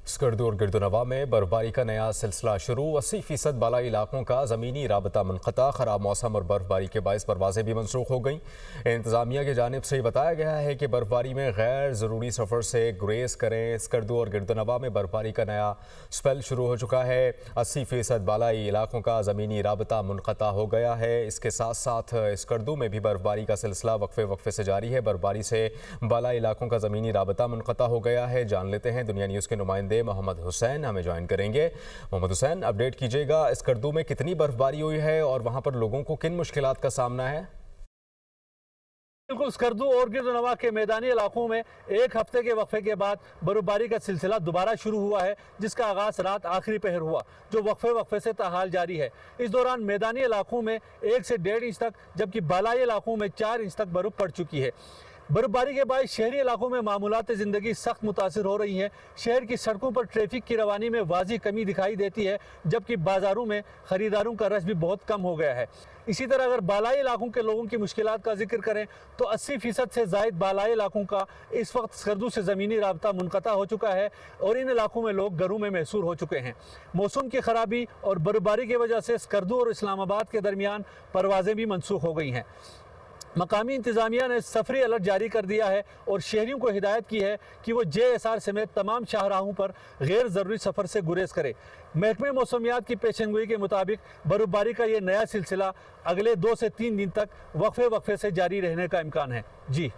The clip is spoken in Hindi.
स्कर्दू और गिरदुनवा में बर्फबारी का नया सिलसिला शुरू। 80% बालाई इलाकों का ज़मीनी राबता मुनक़ता। ख़राब मौसम और बर्फबारी के बायस परवाज़ें भी मनसूख हो गईं। इंतज़ामिया की जानिब से बताया गया है कि बर्फबारी में गैर ज़रूरी सफ़र से गुरेज करें। स्कर्दू और गिरदुनवा में बर्फबारी का नया स्पेल शुरू हो चुका है। 80% बालाई इलाकों का ज़मीनी राबता मुनक़ता हो गया है। इसके साथ साथ स्कर्दू में भी बर्फबारी का सिलसिला वक्फे से जारी है। बर्फबारी से बालाई इलाकों का ज़मीनी राबता मुनक़ता हो गया है। जान लेते हैं दुनिया न्यूज़ के नुमाइंदे मोहम्मद हुसैन हमें ज्वाइन करेंगे। मोहम्मद हुसैन, अपडेट कीजिएगा, स्कर्दू में कितनी बर्फबारी हुई है और वहां पर लोगों को किन मुश्किलात का सामना है? बिल्कुल, स्कर्दू और गिरदुनवा के मैदानी इलाकों में एक हफ्ते के वक्फे के बाद बर्फबारी का सिलसिला दोबारा शुरू हुआ है, जिसका आगाज रात आखिरी पहर हुआ, जो वक्फे से ताहाल जारी है। इस दौरान मैदानी इलाकों में 1 से 1.5 इंच तक, जबकि बालाई इलाकों में 4 इंच तक बर्फ पड़ चुकी है। बर्फबारी के बाद शहरी इलाकों में मामूलात ज़िंदगी सख्त मुतासिर हो रही हैं। शहर की सड़कों पर ट्रैफिक की रवानी में वाज़ी कमी दिखाई देती है, जबकि बाज़ारों में ख़रीदारों का रश भी बहुत कम हो गया है। इसी तरह अगर बालाई इलाकों के लोगों की मुश्किलात का जिक्र करें तो 80% से ज़ायद बालाई इलाकों का इस वक्त स्कर्दू से ज़मीनी राबता मुनक़ता हो चुका है और इन इलाकों में लोग घरों में महसूर हो चुके हैं। मौसम की ख़राबी और बर्फबारी की वजह से स्कर्दू और इस्लामाबाद के दरमियान परवाज़ें भी मनसूख हो गई हैं। मकामी इंतज़ामिया ने सफरी अलर्ट जारी कर दिया है और शहरियों को हिदायत की है कि वो JSR समेत तमाम शाहराहों पर गैर ज़रूरी सफ़र से गुरेज करें। महकमे मौसमियात की पेशेनगोई के मुताबिक बर्फबारी का ये नया सिलसिला अगले 2 से 3 दिन तक वक्फे से जारी रहने का इम्कान है। जी।